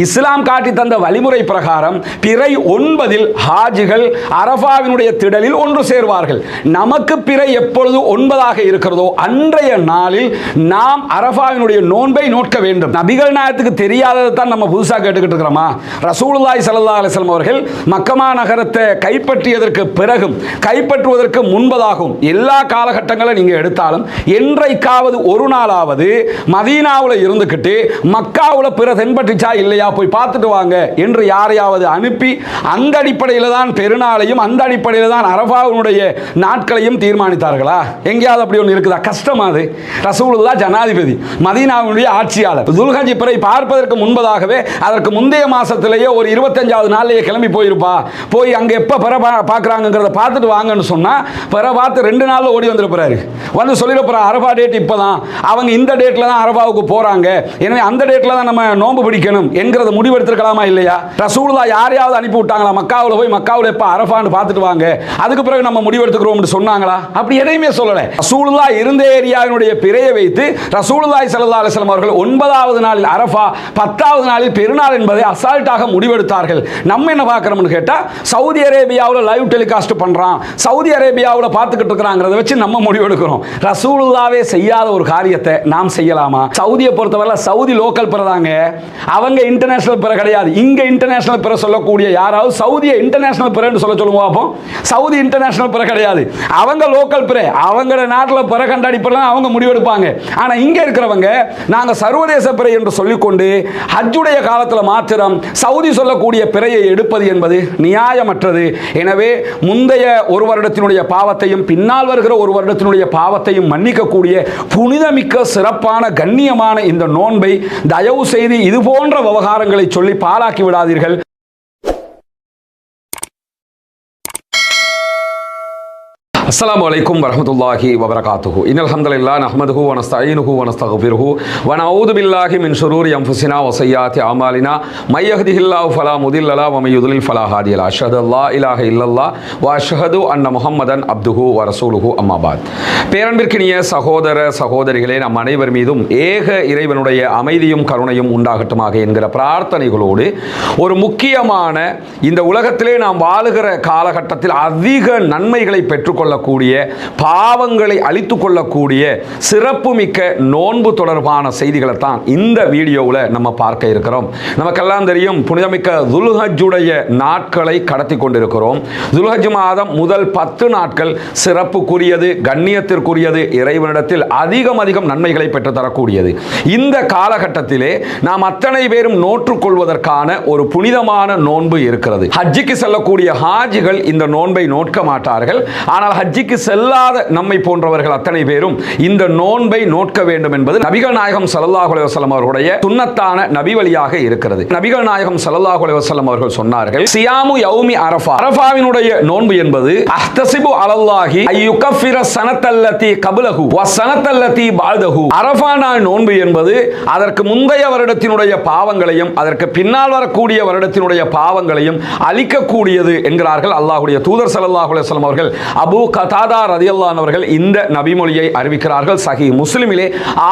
இஸ்லாம் காட்டி தந்த வழிமுறை பிரகாரம் பிறை 9 ஹாஜிகள் அரஃபாவினுடைய திடலில் ஒன்று சேர்வார்கள். நமக்கு பிறை எப்பொழுது 9 இருக்கிறதோ அன்றைய நாளில் நாம் அரஃபாவினுடைய நோன்பை நோட்க வேண்டும். நபிகள் நாயகத்துக்கு தெரியாததை தான் நம்ம புதுசாக கேட்டுக்கிட்டு இருக்கிறோமா? ரசூலுல்லாஹி ஸல்லல்லாஹு அலைஹி வஸல்லம் அவர்கள் மக்கமா நகரத்தை கைப்பற்றியதற்கு பிறகும் கைப்பற்றுவதற்கு முன்பதாகும் எல்லா காலகட்டங்களை நீங்க எடுத்தாலும் என்றைக்காவது ஒரு நாளாவது மதீனாவில் இருந்துக்கிட்டு மக்காவில் பிற தென்பட்டுச்சா இல்லையா போய் பார்த்துட்டு வாங்க என்று யாரையாவது அனுப்பி அந்த அடிப்படையில் தான் பெருநாளையும் அந்த அடிப்படையில் தான் அரஃபாவுடைய நாட்களையும் தீர்மானித்தார்களா? எங்கேயாவது அப்படி ஒன்று இருக்குதா? கஷ்டமா? அது ரசூலுல்லாஹ் ஜனாதிபதி, மதீனாவுடைய ஆட்சியாளர். துல்ஹஜ் பிறை பார்ப்பதற்கு முன்பதாகவே அதற்கு முந்தைய மாசத்திலேயே ஒரு 25வது நாளிலேயே கிளம்பி போயிருப்பா, போய் அங்கே எப்போ பிற பார்க்குறாங்கிறத பார்த்துட்டு வாங்கன்னு சொன்னா பிற பார்த்து 2 நாளில் ஓடி வந்துருப்பாரு. வந்து சொல்லிட அரஃபா டேட் இப்போதான், அவங்க இந்த டேட்டில் தான் அரஃபாவுக்கு போறாங்க, எனவே அந்த டேட்டில் தான் நம்ம நோன்பு பிடிக்கணும் என்கிறத முடிவெடுத்திருக்கலாமா இல்லையா? ரசூலுல்லாஹ் யாரையாவது அனுப்பி விட்டாங்களா? மக்காவில் போய் மக்காவில் எப்போ அரஃபான்னு பார்த்துட்டு வாங்க, அதுக்கு பிறகு நம்ம முடிவெடுத்துக்கிறோம்னு சொன்னாங்களா? அப்படி எதையுமே சொல்லல. ரசூலுல்லாஹ் இருந்த ஏரியாவினுடைய பிறையை வைத்து ரசூலுல்லாஹி ஸல்லல்லாஹு அலைஹி வஸல்லம் அவர்கள் 9வது நாளில் அரஃபா, 10வது நாளில் பெருநாள் என்பதை அசால்ட்டாக முடிவெடுத்தார்கள். நம்ம என்ன பார்க்கிறோம்னு கேட்டா, சவுதி அரேபியாவில் லைவ் டெலிகாஸ்ட் பண்றான், சவுதி அரேபியாவில் பார்த்துக்கிட்டு இருக்கிறாங்கிறத வச்சு நம்ம முடிவெடுக்கிறோம். ரசூலுல்லாஹ்வே செய்யாத ஒரு காரியத்தை நாம் செய்யலாமா? சவுதியை பொறுத்தவரை சவுதி லோக்கல் பிரதாங்க, அவங்க இன்டர்நேஷனல் பிற கிடையாது. இங்க இன்டர்நேஷனல் பிற சொல்லக்கூடிய யாராவது சவுதியை இன்டர்நேஷனல் பிறன்னு சொல்லுங்க பார்ப்போம். சவுதி இன்டர்நேஷனல் பிற கிடையாது, அவங்க லோக்கல் பிற, அவங்க நாட்டில் பிற கண்டாடி பிற அவங்க முடிவெடுப்பாங்க. ஆனா இங்க இருக்கிறவங்க நாங்க சர்வதேச பிறை என்று சொல்லிக்கொண்டு ஹஜ்ஜுடைய காலத்தில் மாத்திரம் சவுதி சொல்லக்கூடிய பிறையை எடுப்பது என்பது நியாயமற்றது. எனவே முந்தைய ஒரு வருடத்தினுடைய பாவத்தையும் பின்னால் வருகிற ஒரு வருடத்தினுடைய பாவத்தையும் மன்னிக்கக்கூடிய புனிதமிக்க சிறப்பான கண்ணியமான இந்த நோன்பை தயவு செய்து இது போன்ற விவகாரங்களை சொல்லி பாழாக்கி விடாதீர்கள். அஸ்ஸலாமு அலைக்கும் வரஹ்மத்துல்லாஹி வபரகாத்துஹு. இன்னல் ஹம்தலில்லாஹி நஹ்மதுஹு வ நஸ்தஈனுஹு வ நஸ்தக்ஃபிருஹு வ நஊது பில்லாஹி மின் ஷுரூரி அன்ஃபுஸினா வ ஸய்யிஆத்தி அமாலினா மை யஹ்திஹில்லாஹு ஃபலா முதில்ல லஹு வ மை யுத்லில் ஃபலா ஹாதிய லஹு. அஷ்ஹது அல்லா இலாஹ இல்லல்லாஹ் வ அஷ்ஹது அன்ன முஹம்மதன் அப்துஹு வ ரசூலுஹு அம்மா பாத். பேரன்பிற்கினிய சகோதர சகோதரிகளே, நம் அனைவர் மீதும் ஏக இறைவனுடைய அமைதியும் கருணையும் உண்டாகட்டுமாக என்கிற பிரார்த்தனைகளோடு ஒரு முக்கியமான இந்த உலகத்திலே நாம் வாழுகிற காலகட்டத்தில் அதிக நன்மைகளை பெற்றுக்கொள்ள பாவங்களை அழித்துக் கொள்ளக்கூடிய சிறப்புமிக்க நோன்பு தொடர்பான செய்திகளை தான் இந்த வீடியோவில் நம்ம பார்க்க இருக்கிறோம். நமக்கெல்லாம் தெரியும், புனிதமிக்க துல்ஹஜ்ஜுடைய நாட்களை கடத்தி கொண்டிருக்கிறோம். துல்ஹஜ் மாதம் முதல் 10 நாட்கள் சிறப்புக்குரியது, கண்ணியத்திற்குரியது, இறைவனிடத்தில் அதிகம் நன்மைகளை பெற்றுத்தரக்கூடியது. இந்த காலகட்டத்திலே நாம் அத்தனை பேரும் நோற்றுக்கொள்வதற்கான ஒரு புனிதமான நோன்பு இருக்கிறது. ஹஜ்ஜுக்கு செல்லக்கூடிய ஹாஜிகள் இந்த நோன்பை நோட்க மாட்டார்கள். ஆனால் ஹஜ்ஜிக்கு செல்லாத நம்மை போன்றவர்கள் அத்தனை பேரும் இந்த நோன்பை நோட்க வேண்டும் என்பது நபிகள் நாயகம் ஸல்லல்லாஹு அலைஹி வஸல்லம் அவர்களுடைய சுன்னத்தான நபி வழியாக இருக்கிறது. நபிகள் நாயகம் ஸல்லல்லாஹு அலைஹி வஸல்லம் அவர்கள் சொன்னார்கள், சியாமு யௌமி அரஃபா, அரஃபாவினுடைய நோன்பு என்பது அஹ்தஸிபு அலல்லாஹி அய்யுகஃபிர ஸனத்தல்லதி கப்லஹு வ ஸனத்தல்லதி பஅதஹு. அரஃபா நாள் நோன்பு என்பது அதற்கு முந்தைய வருடத்தினுடைய பாவங்களையும் அதற்கு பின்னால் வரக்கூடிய வருடத்தினுடைய பாவங்களையும் அழிக்கக்கூடியது என்கிறார்கள் அல்லாஹ்வுடைய தூதர் ஸல்லல்லாஹு அலைஹி வஸல்லம் அவர்கள். அபூ கதாதா ரலியல்லாஹு அன்ஹு அவர்கள் இந்த நபிமொழியை அறிவிக்கிறார்கள். சஹீஹ் முஸ்லிமிலே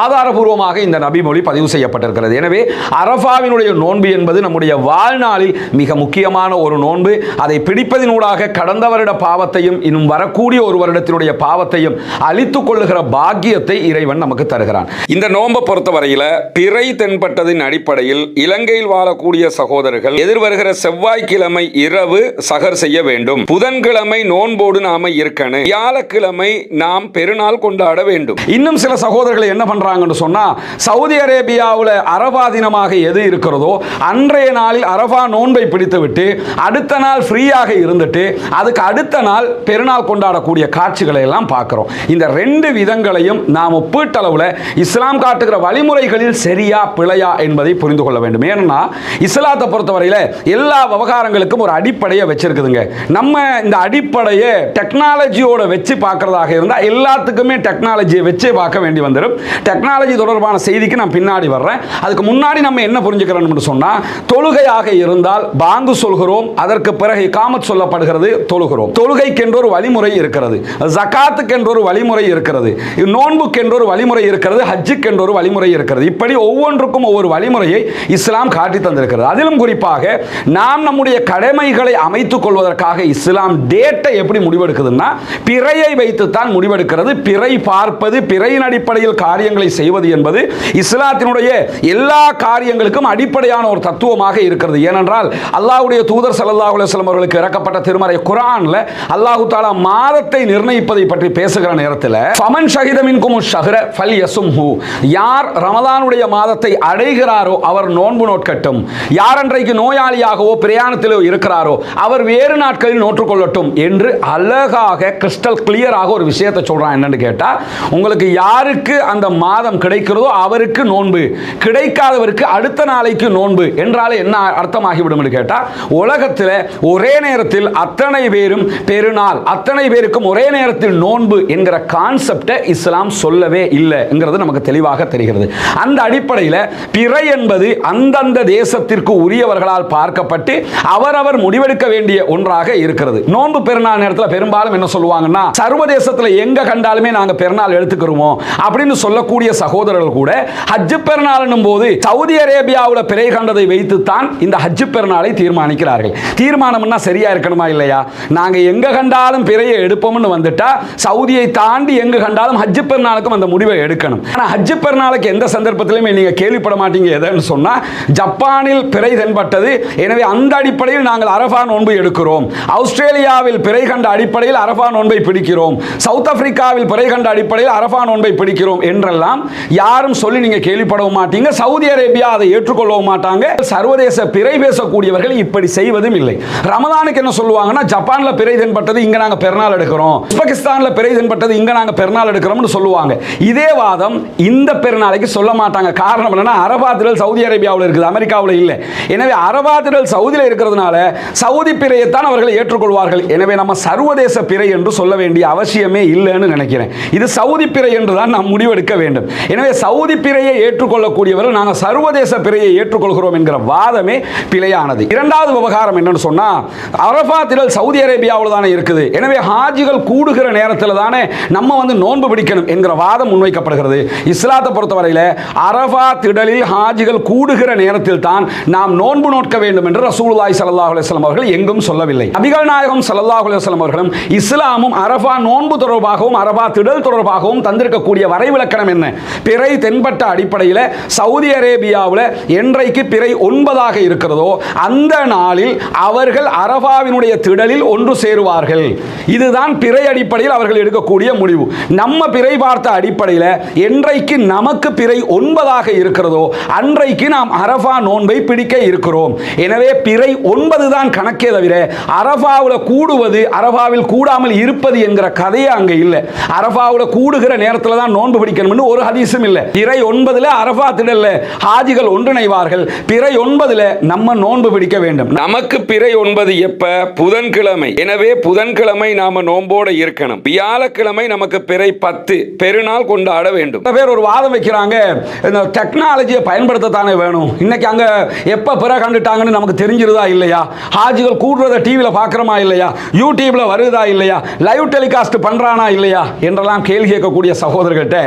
ஆதாரபூர்வமாக இந்த நபிமொழி பதிவு செய்யப்பட்டிருக்கிறது. எனவே அரஃபாவினுடைய நோன்பு என்பது நம்முடைய வாழ்நாளில் மிக முக்கியமான ஒரு நோன்பு. அதை பிடிப்பதினூடாக கடந்த வருட பாவத்தையும் இன்னும் வரக்கூடிய ஒரு வருடத்தினுடைய பாவத்தையும் அழித்துக் கொள்ளுகிற பாக்கியத்தை இறைவன் நமக்கு தருகிறான். இந்த நோன்பை பொறுத்தவரையில் பிறை தென்பட்டதின் அடிப்படையில் இலங்கையில் வாழக்கூடிய சகோதரர்கள் எதிர்வருகிற செவ்வாய்க்கிழமை இரவு சஹர் செய்ய வேண்டும். புதன்கிழமை நோன்போடு நாம இருக்கணும். வியாழக்கிழமை நாம் பெருநாள் கொண்டாட வேண்டும். இன்னும் சில சகோதரர்கள் என்ன பண்றாங்கன்னு சொன்னா, சவுதி அரேபியாவில் அரஃபா தினமாக எது இருக்கிறதோ அன்றைய நாளில் அரஃபா நோன்பை பிடித்துவிட்டு அடுத்த நாள் ஃப்ரீயாக இருந்துட்டு அதுக்கு அடுத்த நாள் பெருநாள் கொண்டாடக்கூடிய காட்சிகளை எல்லாம் பார்க்கிறோம். இந்த 2 விதங்களையும் நாம் ஒப்பீட்டளவில் இஸ்லாம் காட்டுகிற வழிமுறைகளில் சரியா பிழையா என்பதை புரிந்து கொள்ள வேண்டும். ஏன்னா இஸ்லாத்தை பொறுத்தவரையில் எல்லா விவகாரங்களுக்கும் ஒரு அடிப்படையை வச்சிருக்குதுங்க. நம்ம இந்த அடிப்படையை டெக்னாலஜி டெக்னாலஜியோட வச்சு பார்க்கறதாக இருந்தால் எல்லாத்துக்குமே டெக்னாலஜியை வச்சே பார்க்க வேண்டி வந்துடும். டெக்னாலஜி தொடர்பான செய்திக்கு நான் பின்னாடி வர்றேன். அதுக்கு முன்னாடி நம்ம என்ன புரிஞ்சுக்கிறோம்னு சொன்னால், தொழுகையாக இருந்தால் பாங்கு சொல்கிறோம், அதற்கு பிறகு இகாமத் சொல்லப்படுகிறது, தொழுகிறோம். தொழுகைக்கென்று ஒரு வழிமுறை இருக்கிறது, ஜகாத்துக்கென்று ஒரு வழிமுறை இருக்கிறது, நோன்புக்கென்று ஒரு வழிமுறை இருக்கிறது, ஹஜ்ஜுக்கென்று ஒரு வழிமுறை இருக்கிறது. இப்படி ஒவ்வொன்றுக்கும் ஒவ்வொரு வழிமுறையை இஸ்லாம் காட்டி தந்திருக்கிறது. அதிலும் குறிப்பாக நாம் நம்முடைய கடமைகளை அமைத்துக் கொள்வதற்காக இஸ்லாம் டேட்டை எப்படி முடிவெடுக்குதுன்னா, பிறையை வைத்துத்தான் முடிவெடுக்கிறது. பிறை பார்ப்பது, பிறையின் அடிப்படையில் காரியங்களை செய்வது என்பது இஸ்லாத்தினுடைய எல்லா காரியங்களுக்கும் அடிப்படையான ஒரு தத்துவமாக இருக்கிறது. ஏனென்றால் அல்லாஹ்வுடைய தூதர் ஸல்லல்லாஹு அலைஹி வஸல்லம் அவர்களுக்கு இறக்கப்பட்ட திருமறை குர்ஆன்ல அல்லாஹ் தஆலா மாதத்தை நிர்ணயிப்பதை பற்றி பேசுகிற நேரத்தில் ஃபமன் ஷஹித மின்கும் ஷஹ்ர ஃபல்யஸும்ஹு, யார் ரமலானுடைய மாதத்தை அடைகிறாரோ அவர் நோன்பு நோட்கட்டும், யார் அன்றைக்கு நோயாளியாகவோ பிரயாணத்திலோ இருக்கிறாரோ அவர் வேறு நாட்களில் நோற்றுக்கொள்ளட்டும் என்று அழகாக கிறிஸ்டல் கிளியராக ஒரு விஷயத்தை சொல்றான். என்னன்னு கேட்டா, உங்களுக்கு யாருக்கு அந்த மாதம் கிடைக்கிறதோ அவருக்கு நோன்பு, கிடைக்காதவருக்கு அடுத்த நாளைக்கு நோன்பு என்றாலே என்ன அர்த்தமாகிவிடும் கேட்டா, உலகத்தில் ஒரே நேரத்தில் அத்தனை பேரும் பெருநாள், அத்தனை பேருக்கும் ஒரே நேரத்தில் நோன்பு என்கிற கான்செப்டை இஸ்லாம் சொல்லவே இல்லைங்கிறது நமக்கு தெளிவாக தெரிகிறது. அந்த அடிப்படையில் பிறை என்பது அந்தந்த தேசத்திற்கு உரியவர்களால் பார்க்கப்பட்டு அவரவர் முடிவெடுக்க வேண்டிய ஒன்றாக இருக்கிறது. நோன்பு பெருநாள் நேரத்தில் பெரும்பாலும் என்ன சொல்லுவாங்கன்னா, சர்வதேசத்தில் எங்க கண்டாலுமே நாங்கள் பெருநாள் எடுத்துக்கிறோமோ அப்படின்னு சொல்லக்கூடிய சகோதரர்கள் கூட ஹஜ் பெருநாள் போது சவுதி அரேபியாவில் பிறை கண்டதை வைத்துத்தான் இந்த ஹஜ் பெருநாளை தீர்மானிக்கிறார்கள். தீர்மானம்னா சரியா இருக்கணுமா இல்லையா? நாங்க எங்க கண்டாலும் பிறையை எடுப்போம்னு வந்துட்டா சவுதியை தாண்டி எங்க கண்டாலும் ஹஜ் பெருநாளுக்கும் அந்த முடிவை எடுக்கணும். ஆனா ஹஜ் பெருநாளுக்கு எந்த சந்தர்ப்பத்திலுமே நீங்க கேள்விப்பட மாட்டீங்க எதுன்னு சொன்னா, ஜப்பானில் பிறை தென்பட்டது, எனவே அந்த அடிப்படையில் நாங்கள் அரஃபா நோன்பு எடுக்கிறோம், ஆஸ்திரேலியாவில் பிறை கண்ட அடிப்படையில் அரஃபா நோன்பை பிடிக்கிறோம், சவுத் ஆப்பிரிக்காவில் பிறை கண்ட அடிப்படையில் அரஃபா நோன்பை பிடிக்கிறோம் என்றெல்லாம் யாரும் சொல்லி நீங்க கேள்விப்படவும் மாட்டீங்க. சவுதி அரேபியா அதை ஏற்றுக்கொள்ளவும் மாட்டாங்க. சர்வதேச பிறை பேசக்கூடியவர்கள் இப்படி செய்வதும் இல்லை. ரமலானுக்கு என்ன சொல்லுவாங்கன்னா, ஜப்பான்ல பிறை தென்பட்டது, இங்க நாங்க பெருநாள் எடுக்கிறோம், உஸ்பெகிஸ்தான்ல பிறை தென்பட்டது, இங்க நாங்க பெருநாள் எடுக்கிறோம்னு சொல்லுவாங்க. இதே வாதம் இந்த பெருநாளைக்கு சொல்ல மாட்டாங்க. காரணம் என்னன்னா, அரபா திடல் சவுதி அரேபியாவில் இருக்குது, அமெரிக்காவில் இல்லை. எனவே அரபா திடல் சவுதியில் இருக்கிறதுனால சவுதி பிறையைத்தான் அவர்கள் ஏற்றுக்கொள்வார்கள். எனவே நம்ம சர்வதேச பிறை என்று சொல்ல வேண்டிய அவசியமே இல்லைன்னு நினைக்கிறேன். இது சவுதி பிறை என்று தான் நாம் முடிவெடுக்க வேண்டும். எனவே சவுதி பிறையை ஏற்றுக்கொள்ளக்கூடியவர்கள் நாங்கள் சர்வதேச பிறையை ஏற்றுக்கொள்கிறோம் என்கிற வாதமே பிழையானது. இரண்டாவது விவகாரம் என்னன்னு சொன்னா, அரஃபா திடல் சவுதி அரேபியாவில் தானே இருக்குது, எனவே ஹாஜிகள் கூடுகிற நேரத்தில் தானே நம்ம நோன்பு பிடிக்கணும் என்கிற வாதம் முன்வைக்கப்படுகிறது. இஸ்லாத்தை பொறுத்தவரையில் அரஃபா திடலில் ஹாஜிகள் கூடுகிற நேரத்தில் தான் நாம் நோன்பு நோக்க வேண்டும் என்று ரசூலுல்லாஹி ஸல்லல்லாஹு அலைஹி வஸல்லம் அவர்கள் எங்கும் சொல்லவில்லை. நபிகள் நாயகம் ஸல்லல்லாஹு அலைஹி வஸல்லம் அவர்களும் இஸ்லாமும் அரஃபா நோன்பு தொடர்பாகவும் அரஃபா திடல் தொடர்பாகவும் தந்திருக்கக்கூடிய வரைவிலக்கணம் என்ன? பிறை தென்பட்ட அடிப்படையில் சவுதி அரேபியாவில் என்றைக்கு பிறை 9ஆக இருக்கிறதோ அந்த நாளில் அவர்கள் அரஃபாவினுடைய திடலில் ஒன்று சேருவார்கள். இதுதான் பிறை அடிப்படையில் அவர்கள் எடுக்கக்கூடிய முடிவு. நம்ம பிறை பார்த்த அடிப்படையில் என்றைக்கு நமக்கு பிறை 9ஆக இருக்கிறதோ அன்றைக்கு நாம் அரஃபா நோன்பை பிடிக்க இருக்கிறோம். எனவே பிறை 9 தான் கணக்கே தவிர அரஃபாவில் கூடுவது அரஃபாவில் கூடாமல் இருப்பது என்கிற கதையே அங்கே இல்லை. அரஃபாவில் கூடுகிற நேரத்தில் தான் நோன்பு பிடிக்கணும்னு ஒரு ஹதீஸும் இல்லை. பிறை 9 அரஃபா திடல்ல ஹாஜிகள் ஒன்றிணைவார்கள். பிறை 9 நம்ம நோன்பு பிடிக்க வேண்டும். நமக்கு பிறை 9 எப்ப? புதன்கிழமை. எனவே புதன்கிழமை நாம நோம்போட இருக்கணும். வியாழக்கிழமை நமக்கு பிறை 10 பெருநாள் கொண்டாட வேண்டும். பேர் ஒரு வாதம் வைக்கிறாங்க, இந்த டெக்னாலஜியை பயன்படுத்தத்தானே வேணும். இன்னைக்கு அங்க எப்ப பிற கண்டுட்டாங்கன்னு நமக்கு தெரிஞ்சிருதா இல்லையா? ஹாஜிகள் கூடுறத டிவியில் பார்க்குறோமா இல்லையா? யூடியூப்ல வருதா இல்லையா? லைவ் டெலிகாஸ்ட் பண்றானா இல்லையா என்றெல்லாம் கேள்வி கேட்கக்கூடிய சகோதரர்கிட்ட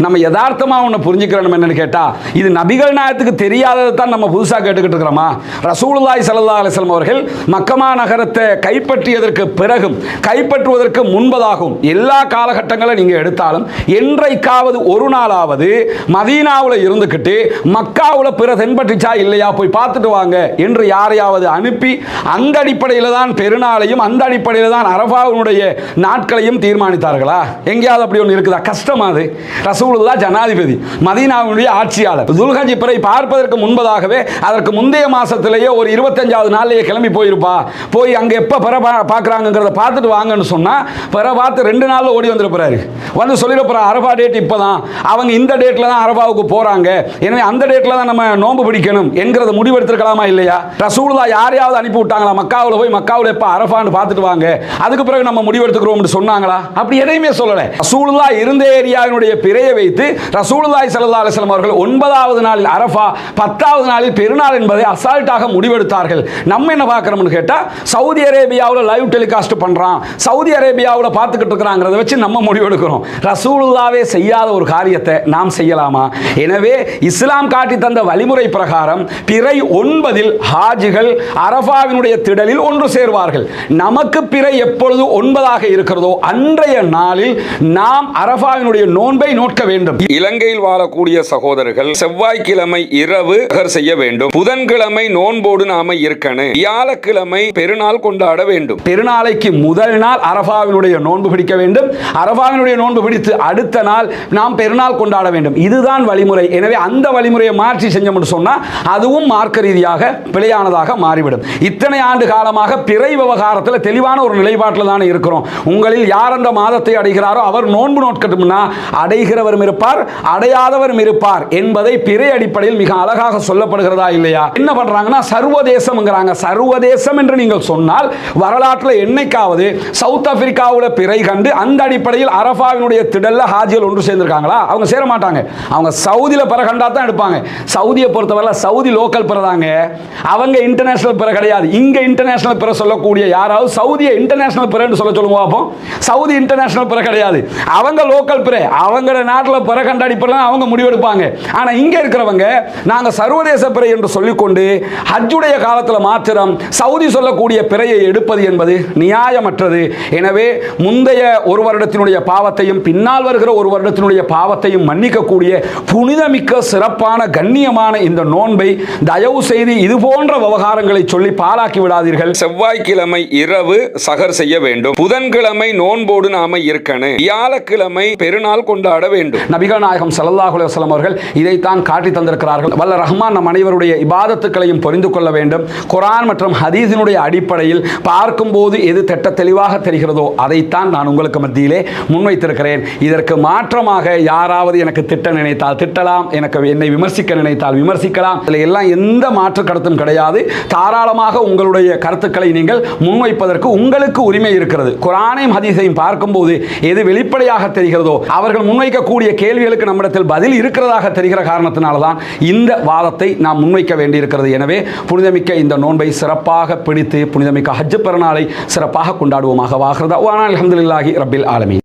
நம்ம யதார்த்தமாக ஒன்று புரிஞ்சுக்கிறோம். என்னன்னு கேட்டா, இது நபிகள் நாயகத்துக்கு தெரியாததை தான் நம்ம புதுசாக கேட்டுக்கிட்டு இருக்கிறோமா? ரசூலுல்லாஹி ஸல்லல்லாஹு அலைஹி வஸல்லம் அவர்கள் மக்கமா நகரத்தை கைப்பற்றியதற்கு பிறகும் கைப்பற்றுவதற்கு முன்பதாகவும் எல்லா காலகட்டங்களை நீங்க எடுத்தாலும் என்றைக்காவது ஒரு நாளாவது மதீனாவில் இருந்துக்கிட்டு மக்காவில் பிற தென்பட்டுச்சா இல்லையா போய் பார்த்துட்டு வாங்க என்று யாரையாவது அனுப்பி அந்த அடிப்படையில் தான் பெருநாளையும் அந்த அடிப்படையில் தான் அரஃபாவுடைய நாட்களையும் தீர்மானித்தார்களா? எங்கேயாவது அப்படி ஒன்று இருக்குதா? கஷ்டமாது. ரசூலுல்லாஹ் ஜனாதிபதி, மதீனாவுடைய ஆட்சியாளர். துல்ஹஜ் பிறை பார்ப்பதற்கு முன்பதாகவே அதற்கு முந்தைய மாசத்திலேயே ஒரு 25வது நாள்லயே கிளம்பி போயிருப்பா, போய் அங்க எப்ப பிற பார்க்கறாங்கங்கறத பார்த்துட்டு வாங்கன்னு சொன்னா பிற பார்த்து 2 நாள்ல ஓடி வந்துருப்பாரு. வந்து சொல்லிட போற அரஃபா டேட் இப்பதான், அவங்க இந்த டேட்ல தான் அரஃபாவுக்கு போறாங்க, எனவே அந்த டேட்ல தான் நம்ம நோன்பு பிடிக்கணும் என்கிறத முடிவெடுத்திருக்கலாமா இல்லையா? ரசூலுல்லாஹ் யாரையாவது அனுப்பி விட்டாங்களா? மக்காவுல போய் மக்காவுல எப்ப அரஃபான்னு பார்த்துட்டு வாங்க, அதுக்கு பிறகு நம்ம முடிவு முடிவெடுத்துக்கிறோம் சொன்னாங்களா? அப்படி எதையுமே சொல்லல. ரசூலுல்லாஹ் இருந்த ஏரியாவினுடைய பிறையை வைத்து ரசூலுல்லாஹி ஸல்லல்லாஹு அலைஹி வஸல்லம் அவர்கள் 9வது நாளில் அரஃபா, 10வது நாளில் பெருநாள் என்பதை அசால்ட்டாக முடிவெடுத்தார்கள். நம்ம என்ன பார்க்கிறோம்னு கேட்டா, சவுதி அரேபியாவில் லைவ் டெலிகாஸ்ட் பண்றான், சவுதி அரேபியாவில் பார்த்துக்கிட்டு இருக்கிறாங்கிறத வச்சு நம்ம முடிவெடுக்கிறோம். ரசூலுல்லாஹ்வே செய்யாத ஒரு காரியத்தை நாம் செய்யலாமா? எனவே இஸ்லாம் காட்டி தந்த வழிமுறை பிரகாரம் பிறை 9இல் ஹாஜிகள் அரஃபாவினுடைய திடலில் ஒன்று சேர்வார்கள். நமக்கு பிறை எப்பொழுது 9ஆக இருக்கிறதோ அன்றைய நாளில் நாம் அரஃபாவினுடைய நோன்பை நோட்க வேண்டும். இலங்கையில் வாழக்கூடிய சகோதரர்கள் செவ்வாய்க்கிழமை இரவு செய்ய வேண்டும். புதன்கிழமை நோன்போடு நாம இருக்கணும். வியாழக்கிழமை பெருநாள் கொண்டாட வேண்டும். பெருநாளைக்கு முதல் நாள் அரஃபாவினுடைய நோன்பு பிடிக்க வேண்டும். அரஃபாவினுடைய நோன்பு பிடித்து அடுத்த நாள் நாம் பெருநாள் கொண்டாட வேண்டும். இதுதான் வழிமுறை. எனவே அந்த வழிமுறையை மாற்றி செஞ்சோம்னு சொன்னா அதுவும் மார்க்க ரீதியாக பிழையானதாக மாறிவிடும். இத்தனை ஆண்டு காலமாக பிறை விவகாரத்தில் தெளிவான ஒரு நிலைப்பாட்டில் தான் இருக்கிறோம். உங்களில் யார் அந்த மாதத்தை அடைகிறாரோ அவர் நோன்பு நோட்கட்டும்னா அடைகிறவரும் இருப்பார், அடையாதவரும் இருப்பார் என்பதை பிறை அடிப்படையில் மிக அழகாக சொல்லப்படுகிறதா இல்லையா? என்ன பண்றாங்கன்னா சர்வதேசம்ங்கறாங்க. சர்வதேசம் என்று நீங்கள் சொன்னால் வரலாற்றில் என்னைக்காவது சவுத் ஆப்பிரிக்காவில் பிறை கண்டு அந்த அடிப்படையில் அரஃபாவினுடைய திடல்ல ஹாஜிகள் ஒன்று சேர்ந்திருக்காங்களா? அவங்க சேர மாட்டாங்க. அவங்க சவுதியில பிற கண்டா தான் எடுப்பாங்க. சவுதியை பொறுத்தவரை சவுதி லோக்கல் பிறதாங்க, அவங்க இன்டர்நேஷனல் பிற கிடையாது. இங்க இன்டர்நேஷனல் பிற சொல்லக்கூடிய யாராவது சவுதியை இன்டர்நேஷனல் பிறன்னு சொல்லுங்க பார்ப்போம். சவுதி இன்டர்நேஷனல் பிற கிடையாது, அவங்க லோக்கல் பிற. அவங்க நாட்டில் பிற கண்ட அடிப்படையில் அவங்க முடிவெடுப்பாங்க. ஆனா இங்க இருக்கிறவங்க நாங்க சர்வதேச பிறை என்று சொல்லிக்கொண்டு ஹஜ்ஜுடைய காலத்தில் மாத்திரம் சவுதி சொல்லக்கூடிய பிறையை எடுப்பது என்பது நியாயமற்றது. எனவே முந்தைய ஒரு வருடத்தினுடைய பாவத்தையும் பின்னால் வருகிற ஒரு வருடத்தினுடைய பாவத்தையும் மன்னிக்கக்கூடிய புனிதமிக்க சிறப்பான கண்ணியமான இந்த நோன்பை தயவு செய்து இது போன்ற விவகாரங்களை சொல்லி பாழாக்கி விடாதீர்கள். செவ்வாய்க்கிழமை இரவு சஹர் செய்ய வேண்டும். புதன்கிழமை நோன்போடு நாம இருக்கணும். வியாழக்கிழமை பெருநாள் கொண்டாட வேண்டும். நபிகள் நாயகம் ஸல்லல்லாஹு அலைஹி வஸல்லம் அவர்கள் இதைத்தான் காட்டி தந்திருக்கிறார்கள். வல்ல ரஹ்மான் நம் அனைவருடைய இபாதத்துக்களையும் புரிந்து கொள்ள வேண்டும். குர்ஆன் மற்றும் ஹதீஸினுடைய அடிப்படையில் பார்க்கும்போது எது திட்ட தெளிவாக தெரிகிறதோ அதைத்தான் நான் உங்களுக்கு மத்தியிலே முன்வைத்திருக்கிறேன். இதற்கு மாற்றமாக யாராவது எனக்கு திட்ட நினைத்தால் திட்டலாம், என்னை விமர்சிக்க நினைத்தால் விமர்சிக்கலாம். இதில் எல்லாம் எந்த மாற்று கருத்தும் கிடையாது. தாராளமாக உங்களுடைய கருத்துக்களை நீங்கள் முன்வைப்பதற்கு உங்களுக்கு உரிமை இருக்கிறது. குர்ஆனையும் ஹதீஸையும் பார்க்கும்போது எது வெளிப்படையாக தெரிகிறதோ அவர்கள் முன்வைக்கக்கூடிய கேள்விகளுக்கு நம்மிடத்தில் பதில் இருக்கிறதாக தெரிகிற காரணத்தினால்தான் இந்த வாதத்தை நாம் முன்வைக்க வேண்டியிருக்கிறது. எனவே புனிதமிக்க இந்த நோன்பை சிறப்பாக பிடித்து புனிதமிக்க ஹஜ் பெருநாளை சிறப்பாக கொண்டாடுவோமாக. வாஹிரு தஅவானா அல்ஹம்துலில்லாஹி ரப்பில் ஆலமீன்.